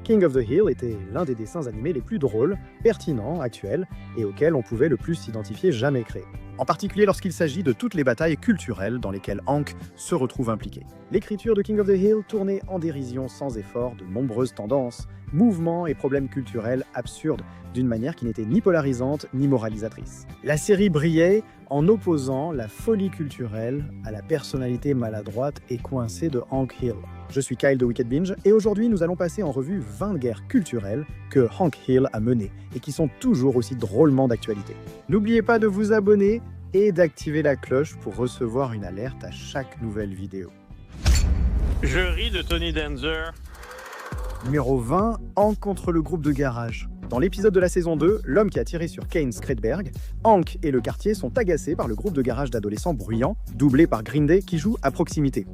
King of the Hill était l'un des dessins animés les plus drôles, pertinents, actuels, et auxquels on pouvait le plus s'identifier jamais créé. En particulier lorsqu'il s'agit de toutes les batailles culturelles dans lesquelles Hank se retrouve impliqué. L'écriture de King of the Hill tournait en dérision sans effort de nombreuses tendances, mouvements et problèmes culturels absurdes, d'une manière qui n'était ni polarisante ni moralisatrice. La série brillait en opposant la folie culturelle à la personnalité maladroite et coincée de Hank Hill. Je suis Kyle de Wicked Binge et aujourd'hui nous allons passer en revue 20 guerres culturelles que Hank Hill a menées et qui sont toujours aussi drôlement d'actualité. N'oubliez pas de vous abonner et d'activer la cloche pour recevoir une alerte à chaque nouvelle vidéo. Je ris de Tony Danza. Numéro 20, Hank contre le groupe de garage. Dans l'épisode de la saison 2, l'homme qui a tiré sur Kane Skretberg, Hank et le quartier sont agacés par le groupe de garage d'adolescents bruyants, doublé par Green Day qui joue à proximité.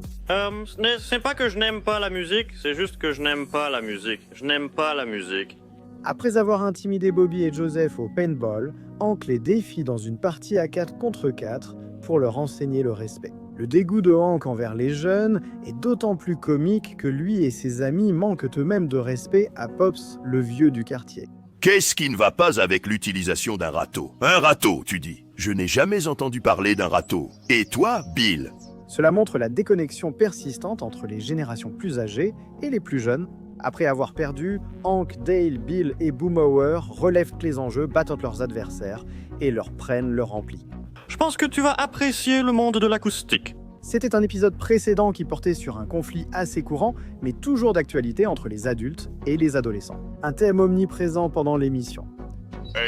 C'est pas que je n'aime pas la musique, c'est juste que je n'aime pas la musique. Je n'aime pas la musique. Après avoir intimidé Bobby et Joseph au paintball, Hank les défie dans une partie à 4 contre 4 pour leur enseigner le respect. Le dégoût de Hank envers les jeunes est d'autant plus comique que lui et ses amis manquent eux-mêmes de respect à Pops, le vieux du quartier. Qu'est-ce qui ne va pas avec l'utilisation d'un râteau? Un râteau, tu dis? Je n'ai jamais entendu parler d'un râteau. Et toi, Bill? Cela montre la déconnexion persistante entre les générations plus âgées et les plus jeunes. Après avoir perdu, Hank, Dale, Bill et Boomhauer relèvent les enjeux, battent leurs adversaires et leur prennent leur ampli. Je pense que tu vas apprécier le monde de l'acoustique. C'était un épisode précédent qui portait sur un conflit assez courant, mais toujours d'actualité entre les adultes et les adolescents. Un thème omniprésent pendant l'émission.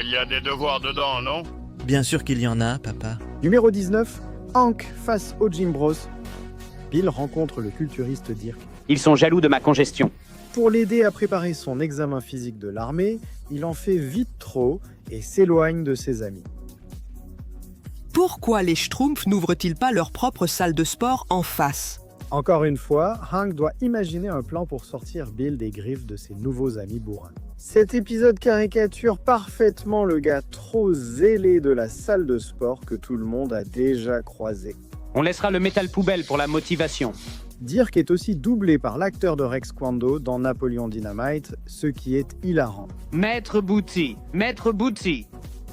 Il y a des devoirs dedans, non? Bien sûr qu'il y en a, papa. Numéro 19, Hank face aux Jim Bros. Bill rencontre le culturiste Dirk. Ils sont jaloux de ma congestion. Pour l'aider à préparer son examen physique de l'armée, il en fait vite trop et s'éloigne de ses amis. Pourquoi les Schtroumpfs n'ouvrent-ils pas leur propre salle de sport en face? Encore une fois, Hank doit imaginer un plan pour sortir Bill des griffes de ses nouveaux amis bourrins. Cet épisode caricature parfaitement le gars trop zélé de la salle de sport que tout le monde a déjà croisé. On laissera le métal poubelle pour la motivation. Dirk est aussi doublé par l'acteur de Rex Kwando dans Napoleon Dynamite, ce qui est hilarant. Maître Booty.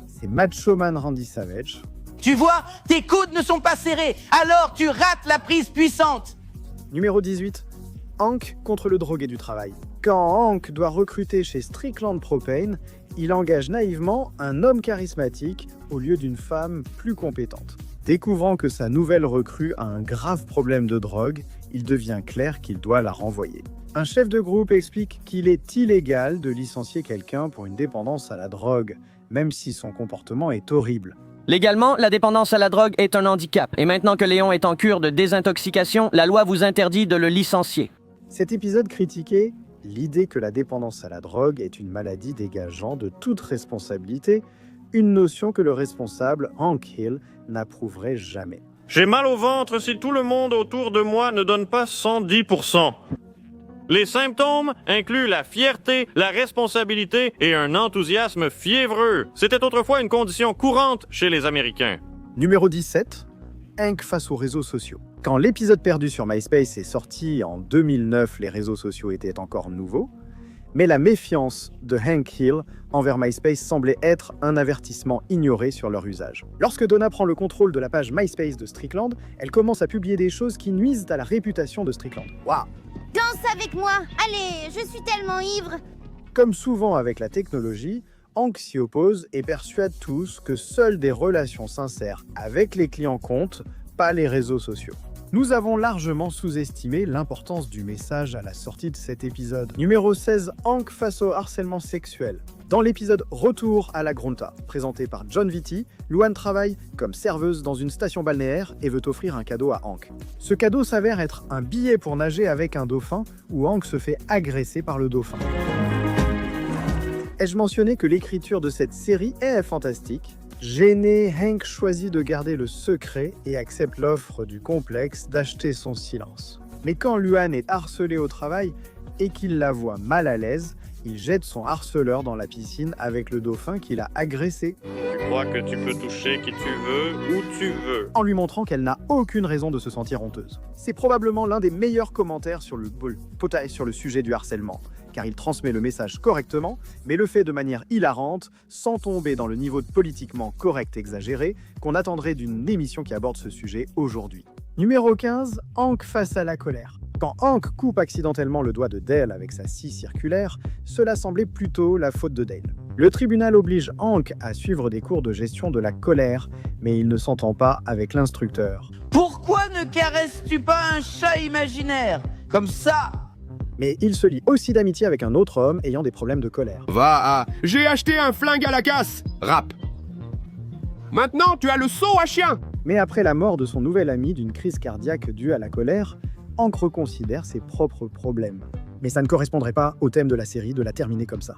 C'est Macho Man Randy Savage. Tu vois, tes coudes ne sont pas serrés, alors tu rates la prise puissante. Numéro 18, Hank contre le drogué du travail. Quand Hank doit recruter chez Strickland Propane, il engage naïvement un homme charismatique au lieu d'une femme plus compétente. Découvrant que sa nouvelle recrue a un grave problème de drogue, il devient clair qu'il doit la renvoyer. Un chef de groupe explique qu'il est illégal de licencier quelqu'un pour une dépendance à la drogue, même si son comportement est horrible. Légalement, la dépendance à la drogue est un handicap. Et maintenant que Léon est en cure de désintoxication, la loi vous interdit de le licencier. Cet épisode critiquait l'idée que la dépendance à la drogue est une maladie dégageant de toute responsabilité, une notion que le responsable, Hank Hill, n'approuverait jamais. J'ai mal au ventre si tout le monde autour de moi ne donne pas 110%. Les symptômes incluent la fierté, la responsabilité et un enthousiasme fiévreux. C'était autrefois une condition courante chez les Américains. Numéro 17, Hank face aux réseaux sociaux. Quand l'épisode perdu sur MySpace est sorti en 2009, les réseaux sociaux étaient encore nouveaux, mais la méfiance de Hank Hill envers MySpace semblait être un avertissement ignoré sur leur usage. Lorsque Donna prend le contrôle de la page MySpace de Strickland, elle commence à publier des choses qui nuisent à la réputation de Strickland. Waouh! Danse avec moi. Allez, je suis tellement ivre. Comme souvent avec la technologie, Hank s'y oppose et persuade tous que seules des relations sincères avec les clients comptent, pas les réseaux sociaux. Nous avons largement sous-estimé l'importance du message à la sortie de cet épisode. Numéro 16, Hank face au harcèlement sexuel. Dans l'épisode Retour à la Grunta, présenté par John Vitti, Luann travaille comme serveuse dans une station balnéaire et veut offrir un cadeau à Hank. Ce cadeau s'avère être un billet pour nager avec un dauphin où Hank se fait agresser par le dauphin. Ai-je mentionné que l'écriture de cette série est fantastique? Gêné, Hank choisit de garder le secret et accepte l'offre du complexe d'acheter son silence. Mais quand Luann est harcelée au travail et qu'il la voit mal à l'aise, il jette son harceleur dans la piscine avec le dauphin qu'il a agressé. Tu crois que tu peux toucher qui tu veux, où tu veux. En lui montrant qu'elle n'a aucune raison de se sentir honteuse. C'est probablement l'un des meilleurs commentaires sur le sujet du harcèlement, car il transmet le message correctement, mais le fait de manière hilarante, sans tomber dans le niveau de politiquement correct exagéré qu'on attendrait d'une émission qui aborde ce sujet aujourd'hui. Numéro 15, Hank face à la colère. Quand Hank coupe accidentellement le doigt de Dale avec sa scie circulaire, cela semblait plutôt la faute de Dale. Le tribunal oblige Hank à suivre des cours de gestion de la colère, mais il ne s'entend pas avec l'instructeur. Pourquoi ne caresses-tu pas un chat imaginaire? Comme ça? Mais il se lie aussi d'amitié avec un autre homme ayant des problèmes de colère. Va à... J'ai acheté un flingue à la casse. Rap. Maintenant, tu as le seau à chien. Mais après la mort de son nouvel ami d'une crise cardiaque due à la colère, Hank reconsidère ses propres problèmes. Mais ça ne correspondrait pas au thème de la série de la terminer comme ça.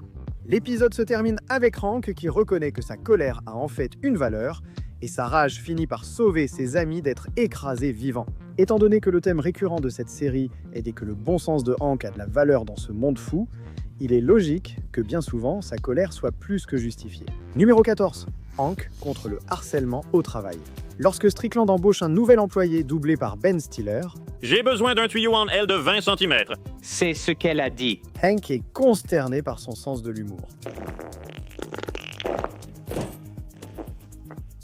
L'épisode se termine avec Hank qui reconnaît que sa colère a en fait une valeur, et sa rage finit par sauver ses amis d'être écrasés vivants. Étant donné que le thème récurrent de cette série est que le bon sens de Hank a de la valeur dans ce monde fou, il est logique que bien souvent sa colère soit plus que justifiée. Numéro 14. Hank contre le harcèlement au travail. Lorsque Strickland embauche un nouvel employé doublé par Ben Stiller, J'ai besoin d'un tuyau en L de 20 cm. C'est ce qu'elle a dit. Hank est consterné par son sens de l'humour.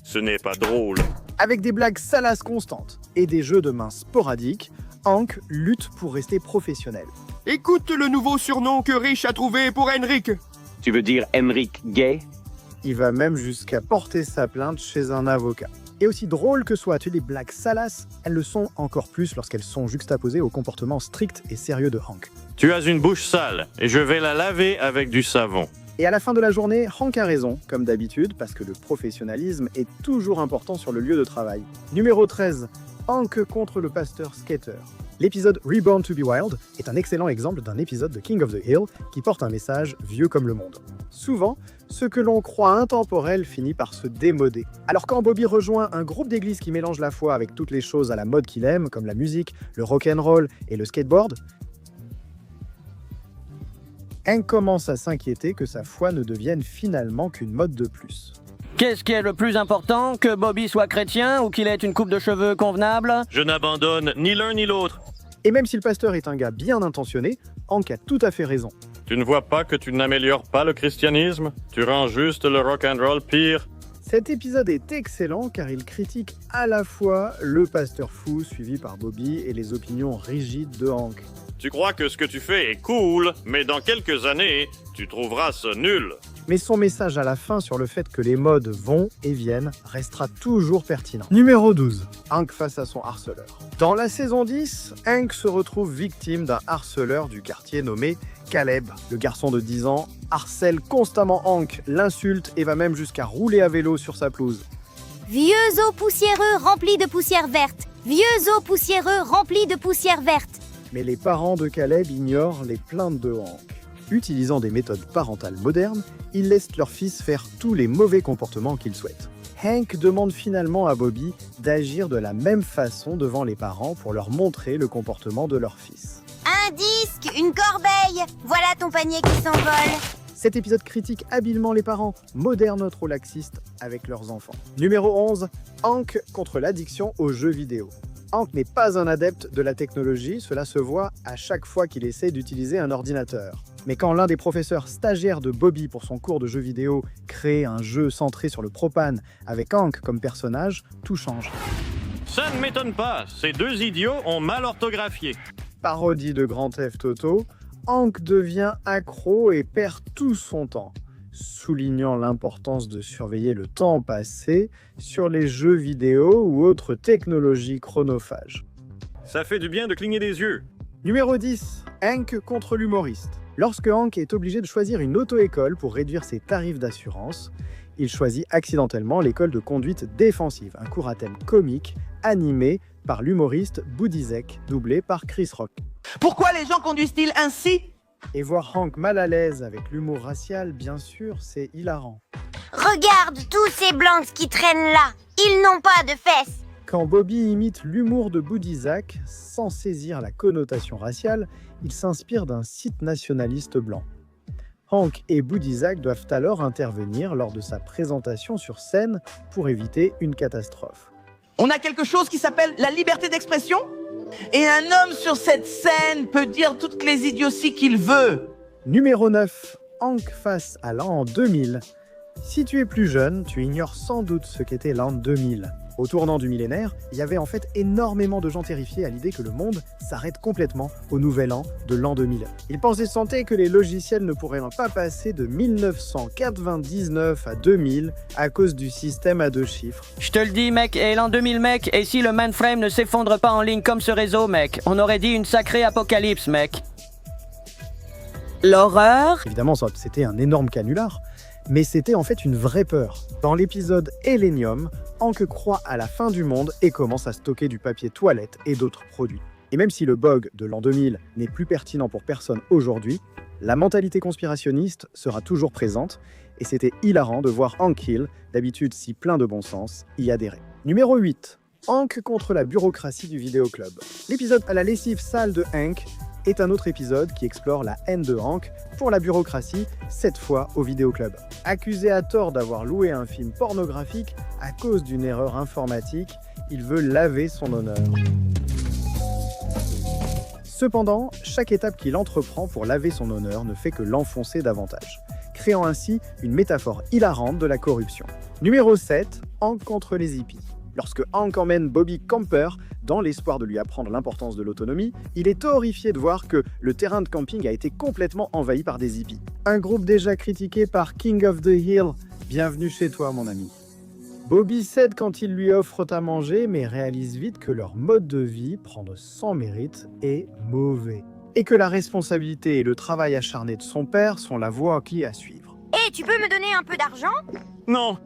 Ce n'est pas drôle. Avec des blagues salaces constantes et des jeux de main sporadiques, Hank lutte pour rester professionnel. Écoute le nouveau surnom que Rich a trouvé pour Henrik. Tu veux dire Henrik Gay? Il va même jusqu'à porter sa plainte chez un avocat. Et aussi drôle que soient les blagues salaces, elles le sont encore plus lorsqu'elles sont juxtaposées au comportement strict et sérieux de Hank. Tu as une bouche sale et je vais la laver avec du savon. Et à la fin de la journée, Hank a raison, comme d'habitude, parce que le professionnalisme est toujours important sur le lieu de travail. Numéro 13, Hank contre le pasteur Skater. L'épisode Reborn to be Wild est un excellent exemple d'un épisode de King of the Hill qui porte un message vieux comme le monde. Souvent, ce que l'on croit intemporel finit par se démoder. Alors quand Bobby rejoint un groupe d'église qui mélange la foi avec toutes les choses à la mode qu'il aime, comme la musique, le rock'n'roll et le skateboard, Hank commence à s'inquiéter que sa foi ne devienne finalement qu'une mode de plus. Qu'est-ce qui est le plus important? Que Bobby soit chrétien ou qu'il ait une coupe de cheveux convenable? Je n'abandonne ni l'un ni l'autre. Et même si le pasteur est un gars bien intentionné, Hank a tout à fait raison. Tu ne vois pas que tu n'améliores pas le christianisme? Tu rends juste le rock'n'roll pire? Cet épisode est excellent car il critique à la fois le pasteur fou suivi par Bobby et les opinions rigides de Hank. Tu crois que ce que tu fais est cool, mais dans quelques années, tu trouveras ça nul. Mais son message à la fin sur le fait que les modes vont et viennent restera toujours pertinent. Numéro 12. Hank face à son harceleur. Dans la saison 10, Hank se retrouve victime d'un harceleur du quartier nommé Caleb. Le garçon de 10 ans harcèle constamment Hank, l'insulte et va même jusqu'à rouler à vélo sur sa pelouse. Vieux os poussiéreux remplis de poussière verte. Vieux os poussiéreux remplis de poussière verte. Mais les parents de Caleb ignorent les plaintes de Hank. Utilisant des méthodes parentales modernes, ils laissent leur fils faire tous les mauvais comportements qu'ils souhaitent. Hank demande finalement à Bobby d'agir de la même façon devant les parents pour leur montrer le comportement de leur fils. Un disque, une corbeille. Voilà ton panier qui s'envole. Cet épisode critique habilement les parents, modernes trop laxistes avec leurs enfants. Numéro 11, Hank contre l'addiction aux jeux vidéo. Hank n'est pas un adepte de la technologie, cela se voit à chaque fois qu'il essaie d'utiliser un ordinateur. Mais quand l'un des professeurs stagiaires de Bobby pour son cours de jeux vidéo crée un jeu centré sur le propane avec Hank comme personnage, tout change. Ça ne m'étonne pas, ces deux idiots ont mal orthographié. Parodie de Grand Theft Auto, Hank devient accro et perd tout son temps, soulignant l'importance de surveiller le temps passé sur les jeux vidéo ou autres technologies chronophages. Ça fait du bien de cligner des yeux. Numéro 10, Hank contre l'humoriste. Lorsque Hank est obligé de choisir une auto-école pour réduire ses tarifs d'assurance, il choisit accidentellement l'école de conduite défensive, un cours à thème comique animé par l'humoriste Boudizek, doublé par Chris Rock. Pourquoi les gens conduisent-ils ainsi? Et voir Hank mal à l'aise avec l'humour racial, bien sûr, c'est hilarant. Regarde tous ces blancs qui traînent là. Ils n'ont pas de fesses. Quand Bobby imite l'humour de Boudizek, sans saisir la connotation raciale, il s'inspire d'un site nationaliste blanc. Hank et Boudizek doivent alors intervenir lors de sa présentation sur scène pour éviter une catastrophe. On a quelque chose qui s'appelle la liberté d'expression? Et un homme sur cette scène peut dire toutes les idioties qu'il veut. Numéro 9. Hank face à l'an 2000. Si tu es plus jeune, tu ignores sans doute ce qu'était l'an 2000. Au tournant du millénaire, il y avait en fait énormément de gens terrifiés à l'idée que le monde s'arrête complètement au nouvel an de l'an 2000. Ils pensaient santé que les logiciels ne pourraient pas passer de 1999 à 2000 à cause du système à 2 chiffres. Je te le dis, mec, et l'an 2000, mec, et si le mainframe ne s'effondre pas en ligne comme ce réseau, mec, on aurait dit une sacrée apocalypse, mec. L'horreur? Évidemment, c'était un énorme canular, mais c'était en fait une vraie peur. Dans l'épisode Helenium, Hank croit à la fin du monde et commence à stocker du papier toilette et d'autres produits. Et même si le bug de l'an 2000 n'est plus pertinent pour personne aujourd'hui, la mentalité conspirationniste sera toujours présente, et c'était hilarant de voir Hank Hill, d'habitude si plein de bon sens, y adhérer. Numéro 8. Hank contre la bureaucratie du vidéoclub. L'épisode à la lessive sale de Hank est un autre épisode qui explore la haine de Hank pour la bureaucratie, cette fois au vidéoclub. Accusé à tort d'avoir loué un film pornographique à cause d'une erreur informatique, il veut laver son honneur. Cependant, chaque étape qu'il entreprend pour laver son honneur ne fait que l'enfoncer davantage, créant ainsi une métaphore hilarante de la corruption. Numéro 7, Hank contre les hippies. Lorsque Hank emmène Bobby Camper dans l'espoir de lui apprendre l'importance de l'autonomie, il est horrifié de voir que le terrain de camping a été complètement envahi par des hippies. Un groupe déjà critiqué par King of the Hill. Bienvenue chez toi, mon ami. Bobby cède quand ils lui offrent à manger, mais réalise vite que leur mode de vie, prendre sans mérite, est mauvais. Et que la responsabilité et le travail acharné de son père sont la voie clé à suivre. Hé, tu peux me donner un peu d'argent? Non.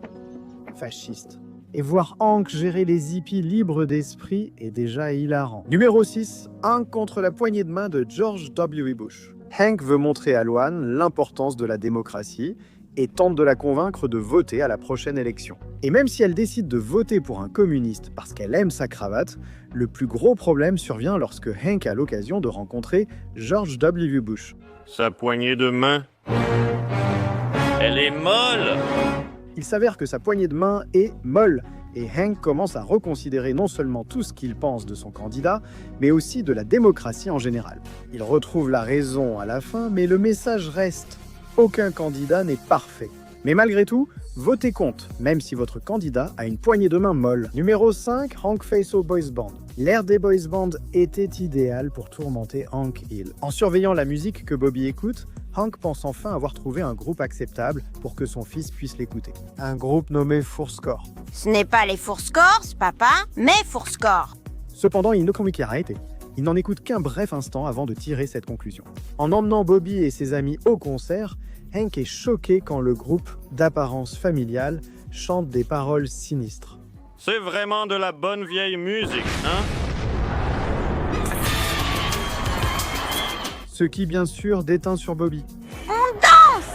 Fasciste. Et voir Hank gérer les hippies libres d'esprit est déjà hilarant. Numéro 6, Hank contre la poignée de main de George W. Bush. Hank veut montrer à Luan l'importance de la démocratie et tente de la convaincre de voter à la prochaine élection. Et même si elle décide de voter pour un communiste parce qu'elle aime sa cravate, le plus gros problème survient lorsque Hank a l'occasion de rencontrer George W. Bush. Sa poignée de main. Elle est molle. Il s'avère que sa poignée de main est molle, et Hank commence à reconsidérer non seulement tout ce qu'il pense de son candidat, mais aussi de la démocratie en général. Il retrouve la raison à la fin, mais le message reste. Aucun candidat n'est parfait. Mais malgré tout, votez compte, même si votre candidat a une poignée de main molle. Numéro 5, Hank face au boys band. L'ère des boys band était idéale pour tourmenter Hank Hill. En surveillant la musique que Bobby écoute, Hank pense enfin avoir trouvé un groupe acceptable pour que son fils puisse l'écouter. Un groupe nommé Fourscore. Ce n'est pas les Fourscore, papa, mais Fourscore. Cependant, il ne communique à arrêter. Il n'en écoute qu'un bref instant avant de tirer cette conclusion. En emmenant Bobby et ses amis au concert, Hank est choqué quand le groupe, d'apparence familiale, chante des paroles sinistres. C'est vraiment de la bonne vieille musique, hein? Ce qui, bien sûr, déteint sur Bobby. On danse!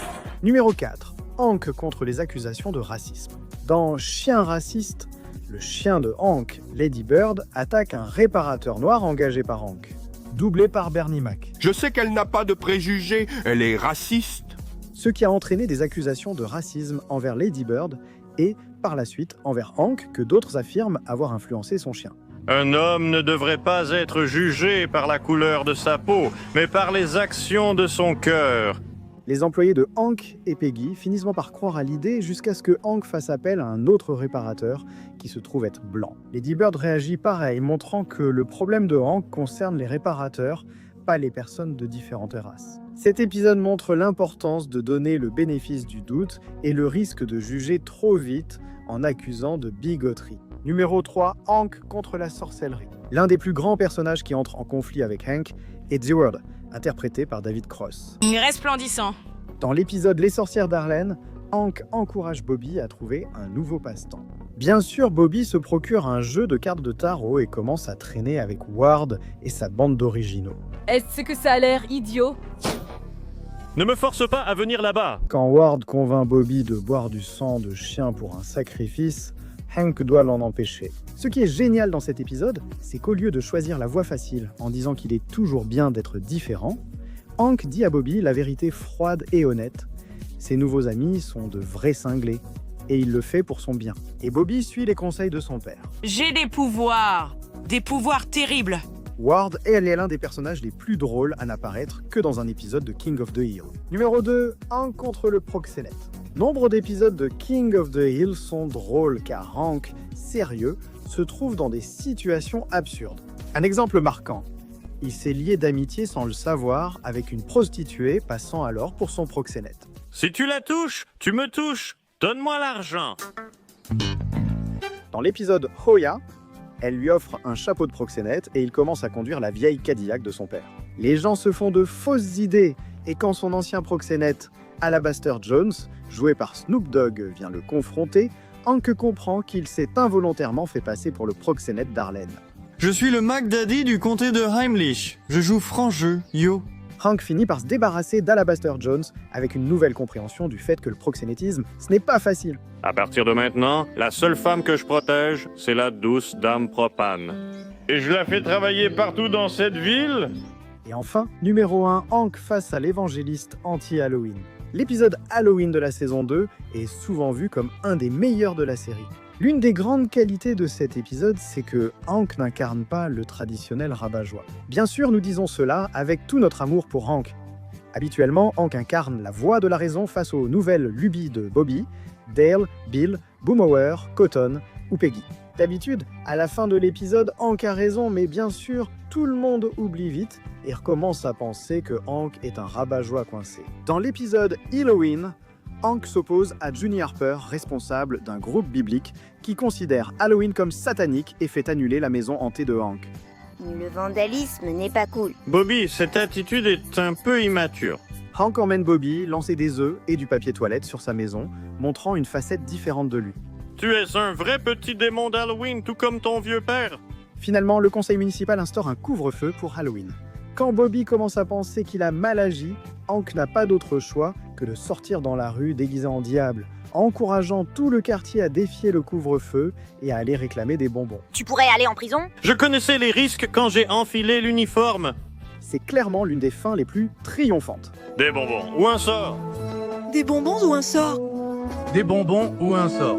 Numéro 4. Hank contre les accusations de racisme. Dans Chien raciste, le chien de Hank, Lady Bird, attaque un réparateur noir engagé par Hank, doublé par Bernie Mac. Je sais qu'elle n'a pas de préjugés, elle est raciste. Ce qui a entraîné des accusations de racisme envers Lady Bird et, par la suite, envers Hank, que d'autres affirment avoir influencé son chien. Un homme ne devrait pas être jugé par la couleur de sa peau, mais par les actions de son cœur. Les employés de Hank et Peggy finissent par croire à l'idée jusqu'à ce que Hank fasse appel à un autre réparateur qui se trouve être blanc. Lady Bird réagit pareil, montrant que le problème de Hank concerne les réparateurs, pas les personnes de différentes races. Cet épisode montre l'importance de donner le bénéfice du doute et le risque de juger trop vite en accusant de bigoterie. Numéro 3, Hank contre la sorcellerie. L'un des plus grands personnages qui entre en conflit avec Hank est The Word, interprété par David Cross. Il est resplendissant. Dans l'épisode Les sorcières d'Harlem, Hank encourage Bobby à trouver un nouveau passe-temps. Bien sûr, Bobby se procure un jeu de cartes de tarot et commence à traîner avec Ward et sa bande d'originaux. Est-ce que ça a l'air idiot? Ne me force pas à venir là-bas. Quand Ward convainc Bobby de boire du sang de chien pour un sacrifice, Hank doit l'en empêcher. Ce qui est génial dans cet épisode, c'est qu'au lieu de choisir la voie facile en disant qu'il est toujours bien d'être différent, Hank dit à Bobby la vérité froide et honnête. Ses nouveaux amis sont de vrais cinglés, et il le fait pour son bien. Et Bobby suit les conseils de son père. J'ai des pouvoirs terribles. Ward est l'un des personnages les plus drôles à n'apparaître que dans un épisode de King of the Hill. Numéro 2, Hank contre le proxénète. Nombre d'épisodes de King of the Hill sont drôles car Hank, sérieux, se trouve dans des situations absurdes. Un exemple marquant. Il s'est lié d'amitié sans le savoir avec une prostituée passant alors pour son proxénète. Si tu la touches, tu me touches. Donne-moi l'argent. Dans l'épisode Hoya, elle lui offre un chapeau de proxénète et il commence à conduire la vieille Cadillac de son père. Les gens se font de fausses idées et quand son ancien proxénète, Alabaster Jones, joué par Snoop Dogg, vient le confronter, Hank comprend qu'il s'est involontairement fait passer pour le proxénète d'Arlene. Je suis le Mac Daddy du comté de Heimlich. Je joue franc jeu, yo. Hank finit par se débarrasser d'Alabaster Jones avec une nouvelle compréhension du fait que le proxénétisme, ce n'est pas facile. À partir de maintenant, la seule femme que je protège, c'est la douce dame Propane. Et je la fais travailler partout dans cette ville. Et enfin, numéro 1, Hank face à l'évangéliste anti-Halloween. L'épisode Halloween de la saison 2 est souvent vu comme un des meilleurs de la série. L'une des grandes qualités de cet épisode, c'est que Hank n'incarne pas le traditionnel rabat-joie. Bien sûr, nous disons cela avec tout notre amour pour Hank. Habituellement, Hank incarne la voix de la raison face aux nouvelles lubies de Bobby, Dale, Bill, Boomhauer, Cotton ou Peggy. D'habitude, à la fin de l'épisode, Hank a raison, mais bien sûr, tout le monde oublie vite et recommence à penser que Hank est un rabat-joie coincé. Dans l'épisode Halloween, Hank s'oppose à Juni Harper, responsable d'un groupe biblique qui considère Halloween comme satanique et fait annuler la maison hantée de Hank. Le vandalisme n'est pas cool. Bobby, cette attitude est un peu immature. Hank emmène Bobby lancer des œufs et du papier toilette sur sa maison, montrant une facette différente de lui. Tu es un vrai petit démon d'Halloween, tout comme ton vieux père. Finalement, le conseil municipal instaure un couvre-feu pour Halloween. Quand Bobby commence à penser qu'il a mal agi, Hank n'a pas d'autre choix que de sortir dans la rue déguisé en diable, encourageant tout le quartier à défier le couvre-feu et à aller réclamer des bonbons. Tu pourrais aller en prison? Je connaissais les risques quand j'ai enfilé l'uniforme. C'est clairement l'une des fins les plus triomphantes. Des bonbons ou un sort. Des bonbons ou un sort? Des bonbons ou un sort.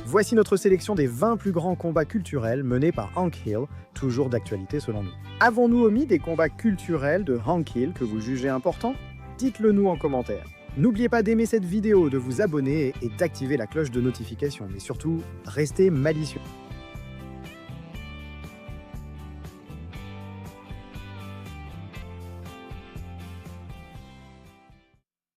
Voici notre sélection des 20 plus grands combats culturels menés par Hank Hill, toujours d'actualité selon nous. Avons-nous omis des combats culturels de Hank Hill que vous jugez importants? Dites-le nous en commentaire. N'oubliez pas d'aimer cette vidéo, de vous abonner et d'activer la cloche de notification, mais surtout, restez malicieux.